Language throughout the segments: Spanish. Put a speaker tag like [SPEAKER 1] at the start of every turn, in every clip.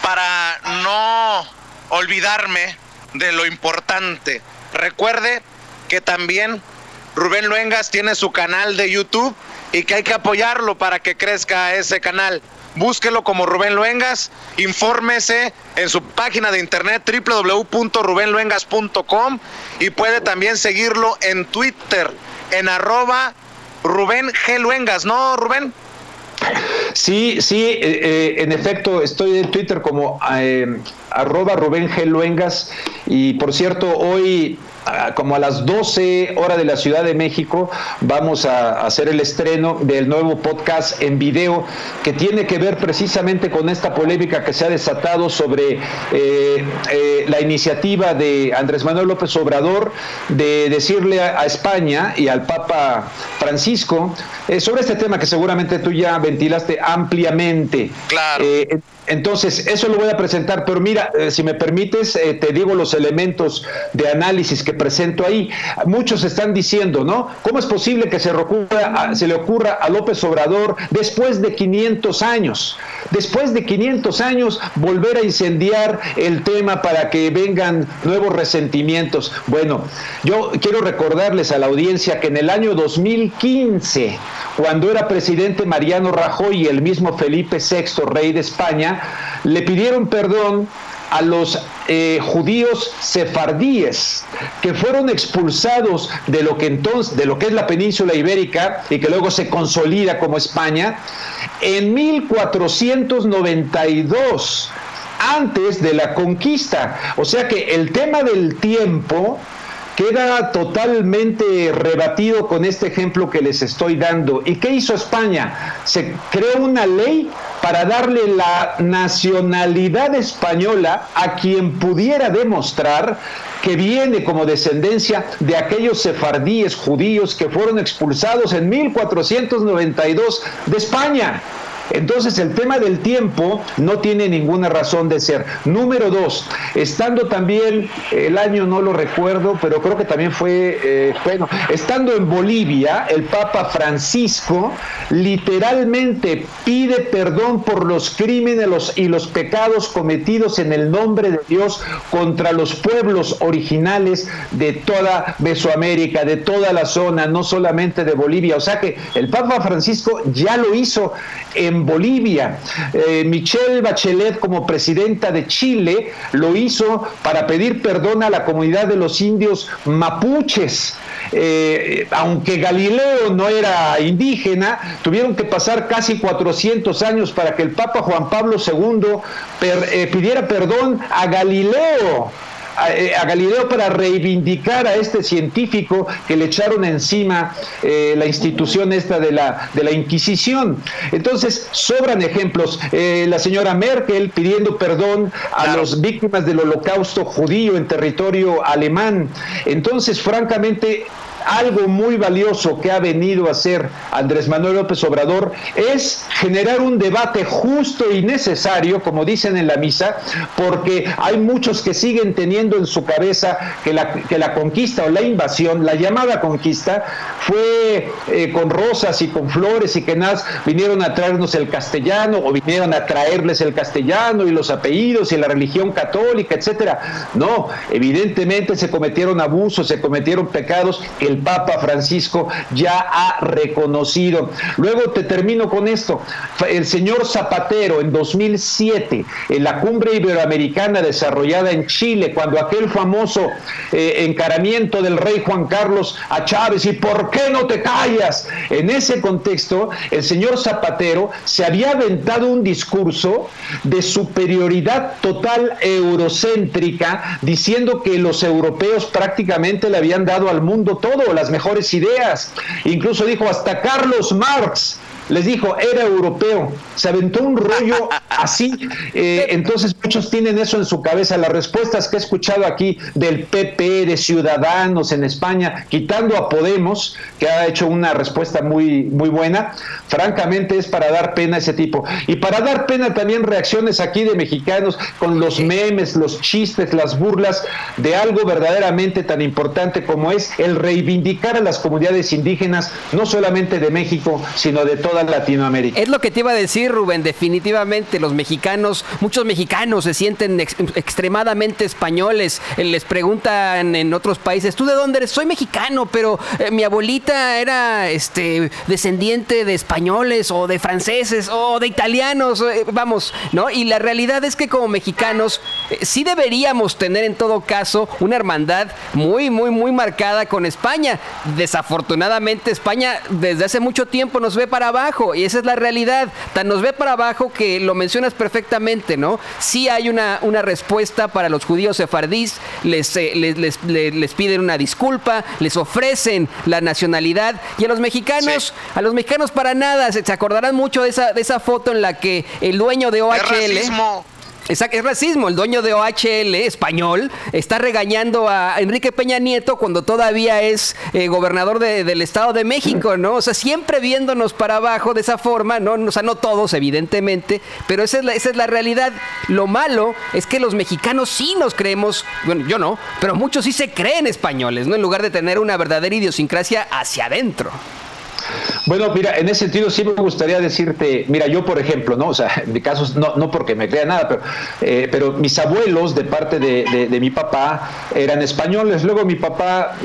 [SPEAKER 1] para no olvidarme de lo importante. Recuerde que también Rubén Luengas tiene su canal de YouTube y que hay que apoyarlo para que crezca ese canal. Búsquelo como Rubén Luengas, infórmese en su página de internet www.rubenluengas.com y puede también seguirlo en Twitter en @Rubén G. Luengas, ¿no, Rubén?
[SPEAKER 2] Sí, en efecto, estoy en Twitter como @Rubén G. Luengas. Y por cierto, hoy como a las 12 horas de la Ciudad de México vamos a hacer el estreno del nuevo podcast en video que tiene que ver precisamente con esta polémica que se ha desatado sobre la iniciativa de Andrés Manuel López Obrador de decirle a España y al Papa Francisco sobre este tema que seguramente tú ya ventilaste ampliamente.
[SPEAKER 1] Claro.
[SPEAKER 2] Entonces, eso lo voy a presentar, pero mira, si me permites, te digo los elementos de análisis que presento ahí. Muchos están diciendo, ¿no? ¿Cómo es posible que se le ocurra a López Obrador después de 500 años? Después de 500 años, volver a incendiar el tema para que vengan nuevos resentimientos. Bueno, yo quiero recordarles a la audiencia que en el año 2015, cuando era presidente Mariano Rajoy y el mismo Felipe VI, rey de España, le pidieron perdón a los judíos sefardíes que fueron expulsados de lo que es la península ibérica y que luego se consolida como España en 1492, antes de la conquista. O sea que el tema del tiempo queda totalmente rebatido con este ejemplo que les estoy dando. ¿Y qué hizo España? Se creó una ley para darle la nacionalidad española a quien pudiera demostrar que viene como descendencia de aquellos sefardíes judíos que fueron expulsados en 1492 de España. Entonces el tema del tiempo no tiene ninguna razón de ser. Número 2, estando también, el año no lo recuerdo, pero creo que también fue, estando en Bolivia, el Papa Francisco literalmente pide perdón por los crímenes y los pecados cometidos en el nombre de Dios contra los pueblos originales de toda Mesoamérica, de toda la zona, no solamente de Bolivia. O sea que el Papa Francisco ya lo hizo en Bolivia. Michelle Bachelet, como presidenta de Chile, lo hizo para pedir perdón a la comunidad de los indios mapuches. Aunque Galileo no era indígena, tuvieron que pasar casi 400 años para que el Papa Juan Pablo II pidiera perdón a Galileo para reivindicar a este científico que le echaron encima la institución esta de la Inquisición. Entonces, sobran ejemplos. La señora Merkel pidiendo perdón a las víctimas del Holocausto judío en territorio alemán. Entonces, francamente, algo muy valioso que ha venido a hacer Andrés Manuel López Obrador es generar un debate justo y necesario, como dicen en la misa, porque hay muchos que siguen teniendo en su cabeza que la conquista o la invasión, la llamada conquista, fue con rosas y con flores y que nada, vinieron a traernos el castellano o vinieron a traerles el castellano y los apellidos y la religión católica, etcétera. No, evidentemente se cometieron abusos, se cometieron pecados. El Papa Francisco ya ha reconocido. Luego te termino con esto. El señor Zapatero en 2007, en la cumbre iberoamericana desarrollada en Chile, cuando aquel famoso encaramiento del rey Juan Carlos a Chávez, ¿y por qué no te callas? En ese contexto, el señor Zapatero se había aventado un discurso de superioridad total eurocéntrica, diciendo que los europeos prácticamente le habían dado al mundo todo, las mejores ideas. Incluso dijo, hasta Carlos Marx les dijo, era europeo. Se aventó un rollo así. Entonces muchos tienen eso en su cabeza. Las respuestas que he escuchado aquí del PP, de Ciudadanos en España, quitando a Podemos, que ha hecho una respuesta muy, muy buena, francamente es para dar pena ese tipo. Y para dar pena también reacciones aquí de mexicanos con los memes, los chistes, las burlas de algo verdaderamente tan importante como es el reivindicar a las comunidades indígenas, no solamente de México, sino de toda toda Latinoamérica.
[SPEAKER 3] Es lo que te iba a decir, Rubén, definitivamente los mexicanos, muchos mexicanos se sienten extremadamente españoles. Les preguntan en otros países, ¿tú de dónde eres? Soy mexicano, pero mi abuelita era descendiente de españoles o de franceses o de italianos, vamos, ¿no? Y la realidad es que como mexicanos sí deberíamos tener en todo caso una hermandad muy, muy, muy marcada con España. Desafortunadamente España desde hace mucho tiempo nos ve para abajo y esa es la realidad. Tan nos ve para abajo que lo mencionas perfectamente, ¿no? Sí hay una respuesta para los judíos sefardíes, les piden una disculpa, les ofrecen la nacionalidad y a los mexicanos para nada. Se acordarán mucho de esa foto en la que el dueño de OHL...
[SPEAKER 1] Es racismo.
[SPEAKER 3] Exacto, es racismo. El dueño de OHL, español, está regañando a Enrique Peña Nieto cuando todavía es gobernador del Estado de México, ¿no? O sea, siempre viéndonos para abajo de esa forma, ¿no? O sea, no todos, evidentemente, pero esa es la realidad. Lo malo es que los mexicanos sí nos creemos, bueno, yo no, pero muchos sí se creen españoles, ¿no? En lugar de tener una verdadera idiosincrasia hacia adentro.
[SPEAKER 2] Bueno, mira, en ese sentido sí me gustaría decirte, mira, yo por ejemplo, ¿no? O sea, en mi caso, no porque me crea nada, pero mis abuelos de parte de mi papá eran españoles. Luego mi papá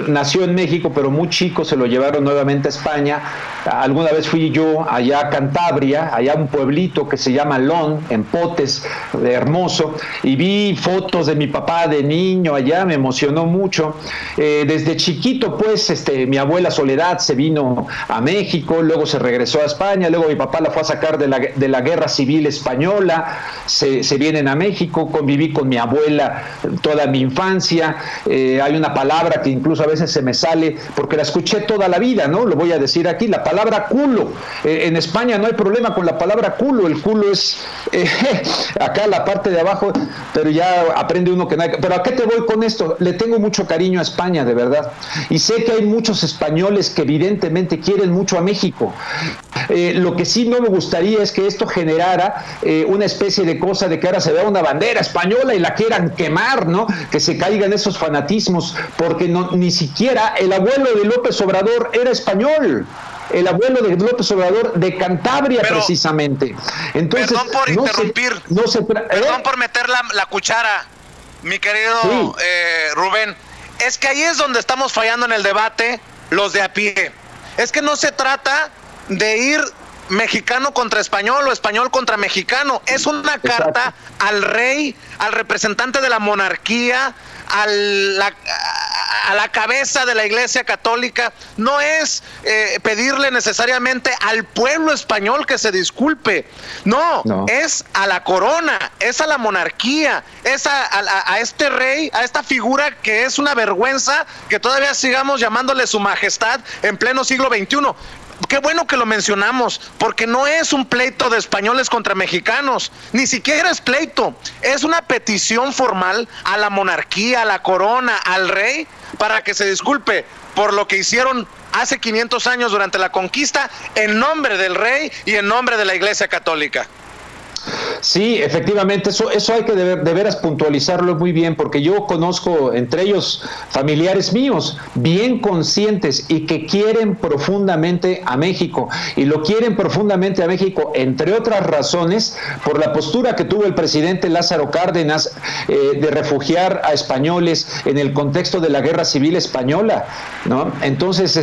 [SPEAKER 2] nació en México, pero muy chico, se lo llevaron nuevamente a España. Alguna vez fui yo allá a Cantabria, allá a un pueblito que se llama Lón, en Potes, hermoso, y vi fotos de mi papá de niño allá, me emocionó mucho. Desde chiquito, pues, mi abuela Soledad se vino a México, luego se regresó a España, luego mi papá la fue a sacar de la guerra civil española, se vienen a México, conviví con mi abuela toda mi infancia. Hay una palabra que incluso a veces se me sale, porque la escuché toda la vida, ¿no? Lo voy a decir aquí, la palabra culo. En España no hay problema con la palabra culo, el culo es acá la parte de abajo, pero ya aprende uno que no hay. Pero ¿a qué te voy con esto? Le tengo mucho cariño a España, de verdad, y sé que hay muchos españoles que evidentemente quieren mucho a México. Lo que sí no me gustaría es que esto generara una especie de cosa de que ahora se vea una bandera española y la quieran quemar, ¿no? Que se caigan esos fanatismos, porque ni siquiera el abuelo de López Obrador era español. El abuelo de López Obrador de Cantabria, precisamente. Entonces,
[SPEAKER 1] perdón por interrumpir, perdón por meter la cuchara, mi querido Rubén. Es que ahí es donde estamos fallando en el debate los de a pie. Es que no se trata de ir mexicano contra español o español contra mexicano. Es una carta al rey, al representante de la monarquía, a la cabeza de la Iglesia Católica. No es pedirle necesariamente al pueblo español que se disculpe. No, es a la corona, es a la monarquía, es a este rey, a esta figura que es una vergüenza que todavía sigamos llamándole su majestad en pleno siglo XXI. Qué bueno que lo mencionamos, porque no es un pleito de españoles contra mexicanos, ni siquiera es pleito, es una petición formal a la monarquía, a la corona, al rey, para que se disculpe por lo que hicieron hace 500 años durante la conquista, en nombre del rey y en nombre de la Iglesia Católica.
[SPEAKER 2] Sí, efectivamente, eso hay que de veras puntualizarlo muy bien, porque yo conozco entre ellos familiares míos bien conscientes y que quieren profundamente a México, y lo quieren profundamente a México, entre otras razones, por la postura que tuvo el presidente Lázaro Cárdenas de refugiar a españoles en el contexto de la Guerra Civil Española, ¿no? Entonces,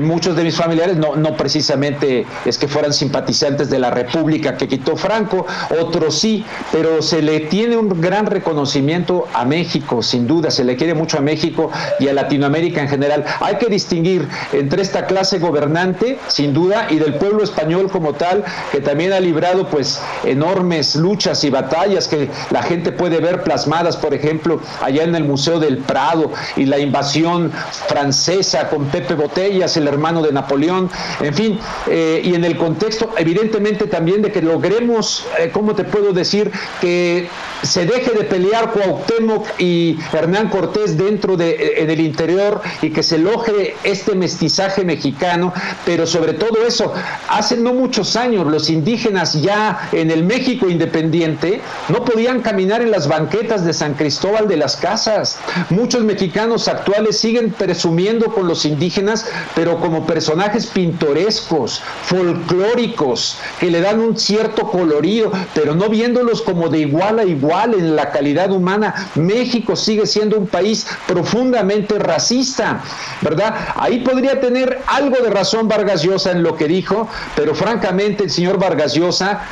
[SPEAKER 2] muchos de mis familiares no precisamente es que fueran simpatizantes de la República que quitó Franco, otros sí, pero se le tiene un gran reconocimiento a México, sin duda, se le quiere mucho a México y a Latinoamérica en general. Hay que distinguir entre esta clase gobernante, sin duda, y del pueblo español como tal, que también ha librado pues enormes luchas y batallas que la gente puede ver plasmadas, por ejemplo, allá en el Museo del Prado, y la invasión francesa con Pepe Botellas, el hermano de Napoleón, en fin, y en el contexto, evidentemente, también de que logremos ¿cómo te puedo decir? Que se deje de pelear Cuauhtémoc y Hernán Cortés dentro en el interior y que se logre este mestizaje mexicano, pero sobre todo eso, hace no muchos años los indígenas ya en el México independiente no podían caminar en las banquetas de San Cristóbal de las Casas. Muchos mexicanos actuales siguen presumiendo con los indígenas, pero como personajes pintorescos, folclóricos, que le dan un cierto colorido, pero no viéndolos como de igual a igual en la calidad humana. México sigue siendo un país profundamente racista, ¿verdad? Ahí podría tener algo de razón Vargas Llosa en lo que dijo, pero francamente el señor Vargas Llosa,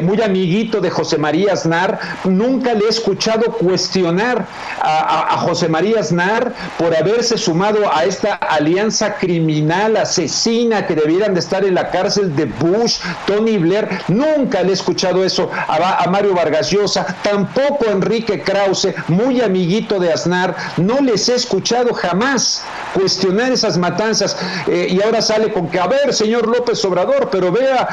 [SPEAKER 2] muy amiguito de José María Aznar, nunca le he escuchado cuestionar a José María Aznar por haberse sumado a esta alianza criminal, asesina, que debieran de estar en la cárcel de Bush, Tony Blair. Nunca le he escuchado eso a Mario Vargas Llosa, tampoco a Enrique Krause, muy amiguito de Aznar. No les he escuchado jamás cuestionar esas matanzas, y ahora sale con que, a ver, señor López Obrador, pero vea,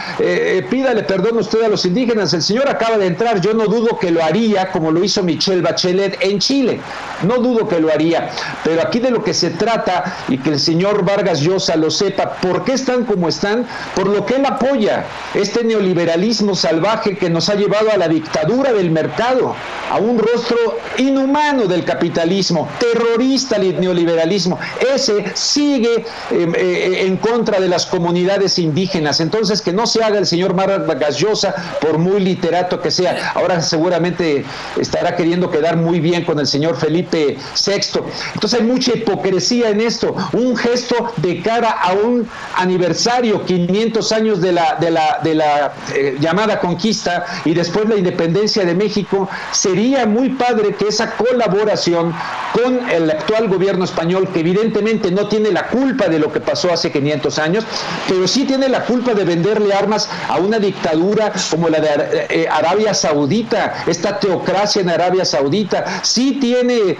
[SPEAKER 2] pídale perdón usted a los indígenas. El señor acaba de entrar, yo no dudo que lo haría como lo hizo Michelle Bachelet en Chile, no dudo que lo haría, pero aquí de lo que se trata, y que el señor Vargas Llosa lo sepa, ¿por qué están como están? Por lo que él apoya, este neoliberalismo salvaje que nos ha llevado a la dictadura del mercado, a un rostro inhumano del capitalismo, terrorista el neoliberalismo. Ese sigue en contra de las comunidades indígenas. Entonces, que no se haga el señor Vargas Llosa, por muy literato que sea. Ahora seguramente estará queriendo quedar muy bien con el señor Felipe VI. Entonces hay mucha hipocresía en esto. Un gesto de cara a un aniversario, 500 años de la llamada conquista, y después la independencia de México. Sería muy padre que esa colaboración con el actual gobierno español, que evidentemente no tiene la culpa de lo que pasó hace 500 años, pero sí tiene la culpa de venderle armas a una dictadura como la de Arabia Saudita, esta teocracia en Arabia Saudita. Sí tiene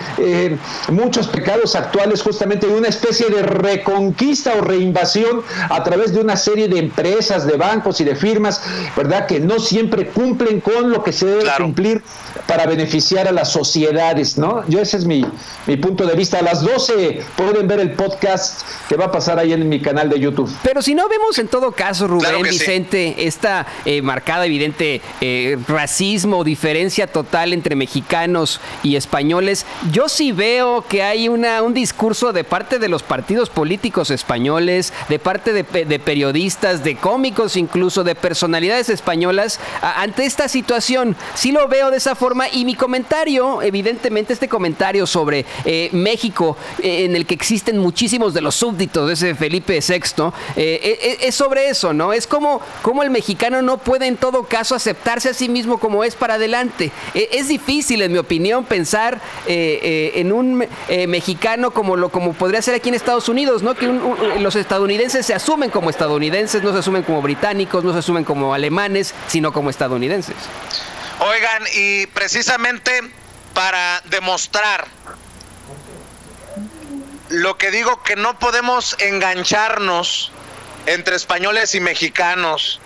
[SPEAKER 2] muchos pecados actuales, justamente una especie de reconquista o reinvasión a través de una serie de empresas, de bancos y de firmas, ¿verdad?, que no siempre cumplen con lo que se debe cumplir para beneficiar a las sociedades, ¿no? Ese es mi punto de vista. A las 12 pueden ver el podcast que va a pasar ahí en mi canal de YouTube.
[SPEAKER 3] Pero si no vemos en todo caso, Rubén,
[SPEAKER 1] claro
[SPEAKER 3] Vicente, sí, esta marcada, evidente racismo, diferencia total entre mexicanos y españoles, yo sí veo que hay un discurso de parte de los partidos políticos españoles, de parte de periodistas, de cómicos incluso, de personalidades españolas, ante esta situación. Sí lo veo de esa forma, y mi comentario, evidentemente este comentario sobre México, en el que existen muchísimos de los súbditos de ese Felipe VI, es sobre eso, ¿no? Es como el mexicano no puede en todo caso aceptarse a sí mismo como es para adelante. Es difícil, en mi opinión, pensar en un mexicano como podría ser aquí en Estados Unidos, ¿no? Que los estadounidenses se asumen como estadounidenses, no se asumen como británicos, no se asumen como alemanes, sino como estadounidenses.
[SPEAKER 1] Oigan, y precisamente para demostrar lo que digo, que no podemos engancharnos entre españoles y mexicanos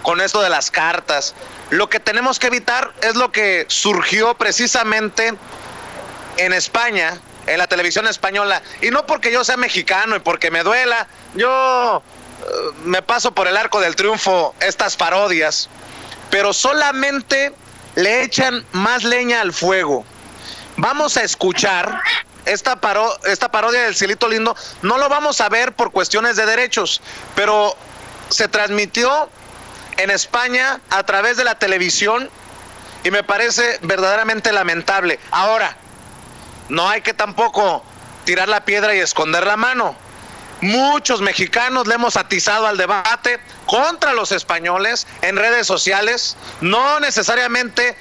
[SPEAKER 1] con esto de las cartas, lo que tenemos que evitar es lo que surgió precisamente en España, en la televisión española, y no porque yo sea mexicano y porque me duela, yo me paso por el arco del triunfo estas parodias, pero solamente le echan más leña al fuego. Vamos a escuchar esta parodia del Cielito Lindo. No lo vamos a ver por cuestiones de derechos, pero se transmitió en España a través de la televisión y me parece verdaderamente lamentable. Ahora, no hay que tampoco tirar la piedra y esconder la mano. Muchos mexicanos le hemos atizado al debate contra los españoles en redes sociales, no necesariamente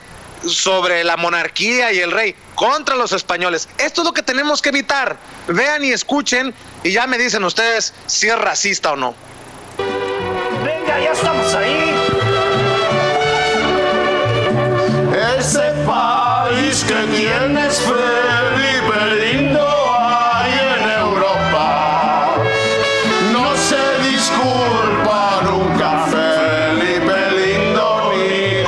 [SPEAKER 1] sobre la monarquía y el rey, contra los españoles. Esto es lo que tenemos que evitar. Vean y escuchen y ya me dicen ustedes si es racista o no.
[SPEAKER 4] Venga, ya estamos ahí. Ese país que tienes, Felipe Lindo, ahí en Europa, no se disculpa nunca, Felipe Lindo, ni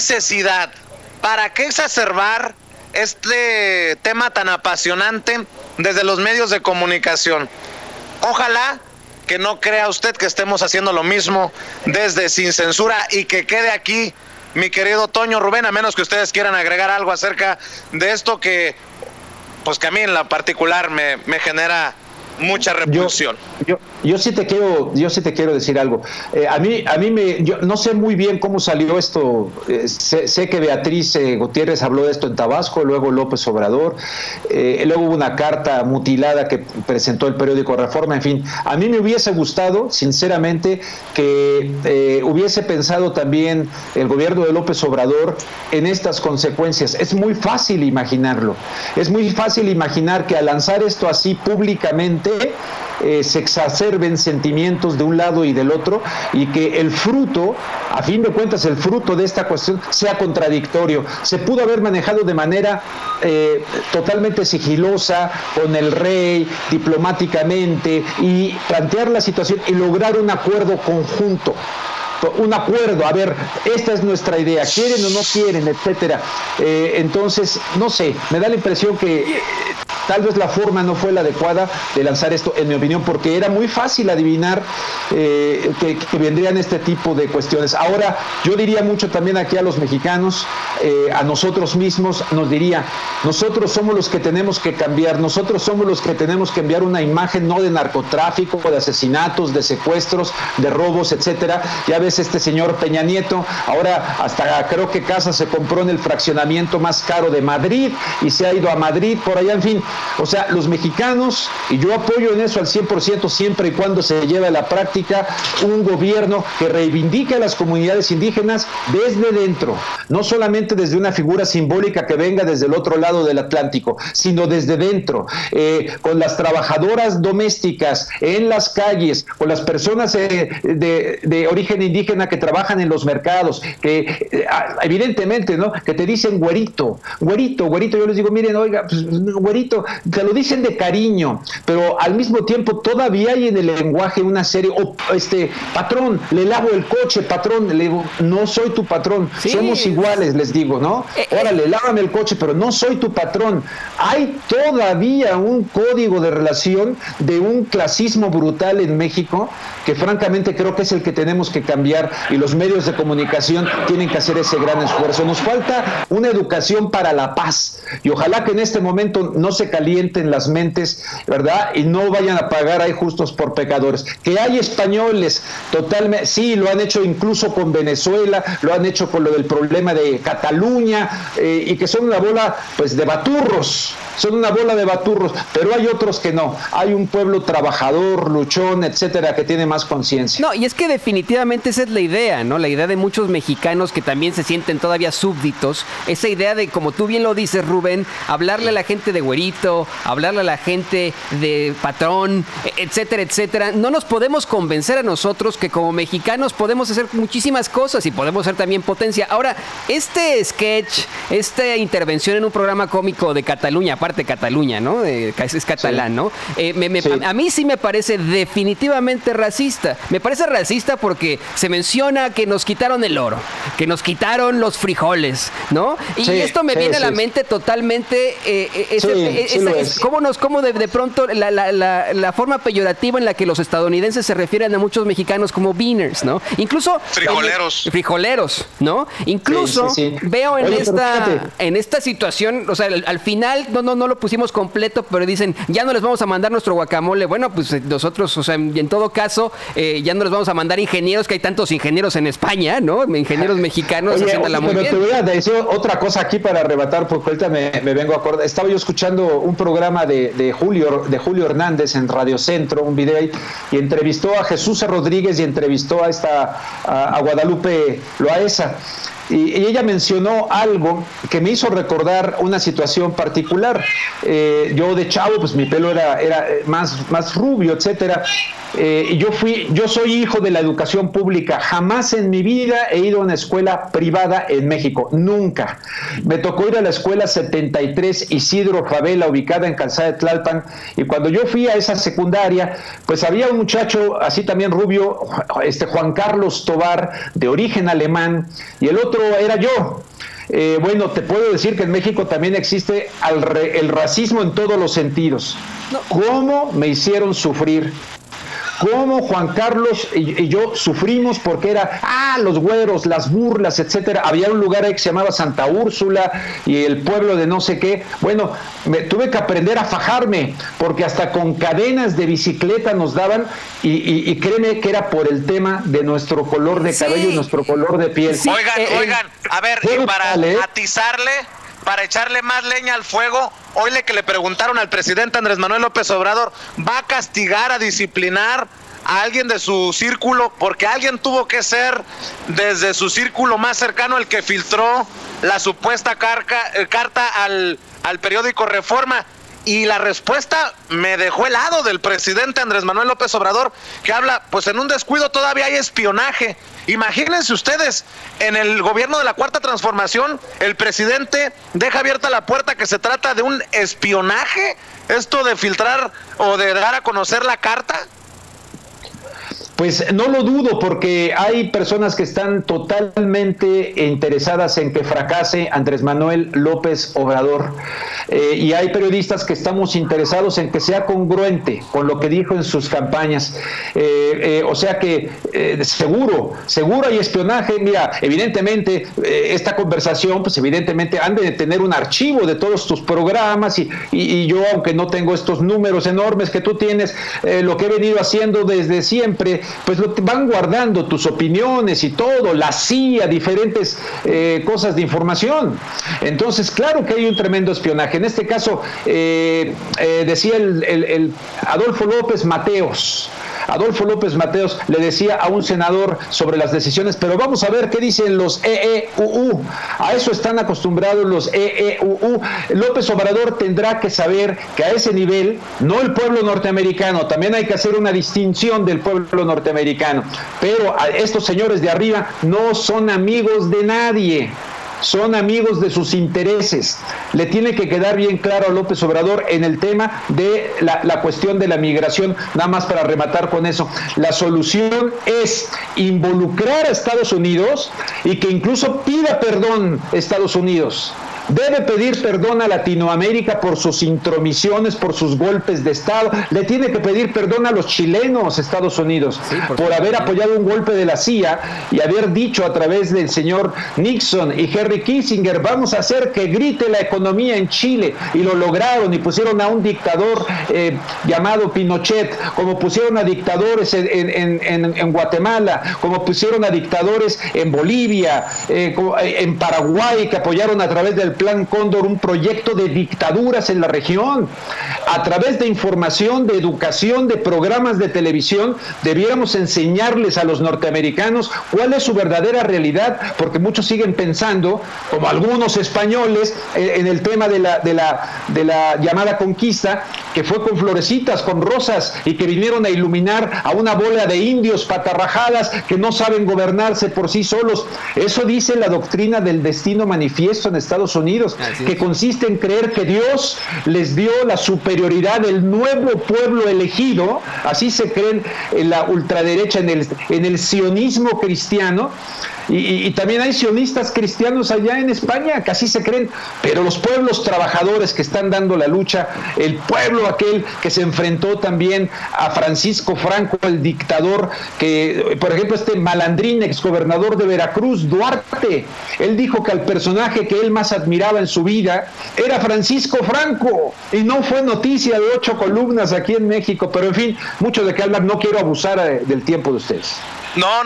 [SPEAKER 1] necesidad? ¿Para qué exacerbar este tema tan apasionante desde los medios de comunicación? Ojalá que no crea usted que estemos haciendo lo mismo desde Sin Censura y que quede aquí, mi querido Toño, Rubén, a menos que ustedes quieran agregar algo acerca de esto que, pues que a mí en la particular me genera mucha repulsión.
[SPEAKER 2] Yo sí te quiero decir algo. Yo no sé muy bien cómo salió esto. Sé que Beatriz Gutiérrez habló de esto en Tabasco, luego López Obrador, luego hubo una carta mutilada que presentó el periódico Reforma. En fin, a mí me hubiese gustado, sinceramente, que hubiese pensado también el gobierno de López Obrador en estas consecuencias. Es muy fácil imaginarlo. Es muy fácil imaginar que al lanzar esto así públicamente se exacerben sentimientos de un lado y del otro, y que el fruto, a fin de cuentas, el fruto de esta cuestión sea contradictorio. Se pudo haber manejado de manera totalmente sigilosa con el rey, diplomáticamente, y plantear la situación y lograr un acuerdo conjunto. Un acuerdo, a ver, esta es nuestra idea, quieren o no quieren, etcétera. Entonces, no sé, me da la impresión que tal vez la forma no fue la adecuada de lanzar esto, en mi opinión, porque era muy fácil adivinar que vendrían este tipo de cuestiones. Ahora, yo diría mucho también aquí a los mexicanos, a nosotros mismos, nos diría, nosotros somos los que tenemos que cambiar, nosotros somos los que tenemos que enviar una imagen no de narcotráfico, de asesinatos, de secuestros, de robos, etcétera. Ya ves, este señor Peña Nieto, ahora hasta creo que casa se compró en el fraccionamiento más caro de Madrid y se ha ido a Madrid, por allá, en fin. O sea, los mexicanos, y yo apoyo en eso al 100% siempre y cuando se lleve a la práctica un gobierno que reivindique a las comunidades indígenas desde dentro, no solamente desde una figura simbólica que venga desde el otro lado del Atlántico, sino desde dentro, con las trabajadoras domésticas en las calles, con las personas de origen indígena que trabajan en los mercados, que evidentemente, ¿no?, que te dicen güerito, yo les digo, miren, oiga, pues, güerito, te lo dicen de cariño, pero al mismo tiempo todavía hay en el lenguaje una serie, patrón, le lavo el coche, patrón, le digo, no soy tu patrón, sí, somos iguales, les digo, ¿no? Órale, lávame el coche, pero no soy tu patrón. Hay todavía un código de relación de un clasismo brutal en México, que francamente creo que es el que tenemos que cambiar, y los medios de comunicación tienen que hacer ese gran esfuerzo. Nos falta una educación para la paz, y ojalá que en este momento no se calienten las mentes, ¿verdad? Y no vayan a pagar ahí justos por pecadores. Que hay españoles totalmente, sí, lo han hecho incluso con Venezuela, lo han hecho con lo del problema de Cataluña, y que son una bola, pues, de baturros, pero hay otros que no. Hay un pueblo trabajador, luchón, etcétera, que tiene más conciencia.
[SPEAKER 3] No, y es que definitivamente esa es la idea, ¿no? La idea de muchos mexicanos que también se sienten todavía súbditos, esa idea de, como tú bien lo dices, Rubén, hablarle a la gente de güerito, hablarle a la gente de patrón, etcétera, etcétera. No nos podemos convencer a nosotros que como mexicanos podemos hacer muchísimas cosas y podemos ser también potencia. Ahora, este sketch, esta intervención en un programa cómico de Cataluña, aparte Cataluña, ¿no? Es catalán, ¿no? Sí. A mí sí me parece definitivamente racista. Me parece racista porque se menciona que nos quitaron el oro, que nos quitaron los frijoles, ¿no? Y esto me viene a la mente totalmente, cómo de pronto la forma peyorativa en la que los estadounidenses se refieren a muchos mexicanos como beaners, ¿no? Incluso frijoleros, ¿no? Incluso veo en esta situación, o sea, al final no lo pusimos completo, pero dicen, ya no les vamos a mandar nuestro guacamole. Bueno, pues nosotros, o sea, en todo caso, ya no les vamos a mandar ingenieros, que hay tantos ingenieros en España, ¿no? Ingenieros mexicanos haciéndola muy bien.
[SPEAKER 2] Pero te voy a decir otra cosa aquí para arrebatar, porque ahorita me vengo a acordar. Estaba yo escuchando un programa de Julio Hernández en Radio Centro, un video ahí, y entrevistó a Jesús Rodríguez y entrevistó a Guadalupe Loaesa. Y ella mencionó algo que me hizo recordar una situación particular. Yo de chavo, pues mi pelo era más rubio, etcétera. Y yo soy hijo de la educación pública. Jamás en mi vida he ido a una escuela privada en México, nunca. Me tocó ir a la escuela 73 Isidro Favela, ubicada en Calzada de Tlalpan, y cuando yo fui a esa secundaria, pues había un muchacho así también rubio, Juan Carlos Tobar, de origen alemán, y el otro otro era yo. Bueno, te puedo decir que en México también existe el racismo en todos los sentidos. ¿Cómo me hicieron sufrir? Cómo Juan Carlos y yo sufrimos porque era, los güeros, las burlas, etcétera. Había un lugar ahí que se llamaba Santa Úrsula y el pueblo de no sé qué. Bueno, tuve que aprender a fajarme porque hasta con cadenas de bicicleta nos daban y créeme que era por el tema de nuestro color de cabello y nuestro color de piel.
[SPEAKER 1] Sí. Oigan, a ver, y para atizarle, para echarle más leña al fuego, oíle que le preguntaron al presidente Andrés Manuel López Obrador, ¿va a castigar, a disciplinar a alguien de su círculo? Porque alguien tuvo que ser desde su círculo más cercano el que filtró la supuesta carta al periódico Reforma. Y la respuesta me dejó helado del presidente Andrés Manuel López Obrador, que habla, pues en un descuido todavía hay espionaje. Imagínense ustedes, en el gobierno de la Cuarta Transformación, el presidente deja abierta la puerta que se trata de un espionaje, esto de filtrar o de dar a conocer la carta.
[SPEAKER 2] Pues no lo dudo, porque hay personas que están totalmente interesadas en que fracase Andrés Manuel López Obrador, y hay periodistas que estamos interesados en que sea congruente con lo que dijo en sus campañas. O sea que seguro hay espionaje. Mira, evidentemente esta conversación, pues evidentemente han de tener un archivo de todos tus programas y yo, aunque no tengo estos números enormes que tú tienes, lo que he venido haciendo desde siempre, pues van guardando tus opiniones y todo, la CIA, diferentes cosas de información. Entonces, claro que hay un tremendo espionaje. En este caso, decía el Adolfo López Mateos le decía a un senador sobre las decisiones, pero vamos a ver qué dicen los EEUU. A eso están acostumbrados los EEUU. López Obrador tendrá que saber que a ese nivel, no el pueblo norteamericano, también hay que hacer una distinción del pueblo norteamericano, pero a estos señores de arriba no son amigos de nadie. Son amigos de sus intereses. Le tiene que quedar bien claro a López Obrador en el tema de la cuestión de la migración. Nada más para rematar con eso. La solución es involucrar a Estados Unidos y que incluso pida perdón Estados Unidos. Debe pedir perdón a Latinoamérica por sus intromisiones, por sus golpes de Estado. Le tiene que pedir perdón a los chilenos, Estados Unidos, por haber apoyado un golpe de la CIA y haber dicho a través del señor Nixon y Henry Kissinger, vamos a hacer que grite la economía en Chile. Y lo lograron y pusieron a un dictador llamado Pinochet, como pusieron a dictadores en Guatemala, como pusieron a dictadores en Bolivia, en Paraguay, que apoyaron a través del Plan Cóndor un proyecto de dictaduras en la región. A través de información, de educación, de programas de televisión, debiéramos enseñarles a los norteamericanos cuál es su verdadera realidad, porque muchos siguen pensando, como algunos españoles, en el tema de la llamada conquista, que fue con florecitas, con rosas, y que vinieron a iluminar a una bola de indios patarrajadas que no saben gobernarse por sí solos. Eso dice la doctrina del destino manifiesto en Estados Unidos, que consiste en creer que Dios les dio la superioridad del nuevo pueblo elegido. Así se creen en la ultraderecha, en el sionismo cristiano. Y también hay sionistas cristianos allá en España que así se creen, pero los pueblos trabajadores que están dando la lucha, el pueblo aquel que se enfrentó también a Francisco Franco, el dictador, que por ejemplo este malandrín exgobernador de Veracruz, Duarte, él dijo que al personaje que él más admiraba en su vida era Francisco Franco, y no fue noticia de 8 columnas aquí en México. Pero en fin, mucho de qué hablar, no quiero abusar del tiempo de ustedes.
[SPEAKER 1] No,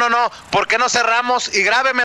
[SPEAKER 1] ¿por qué no cerramos y grábeme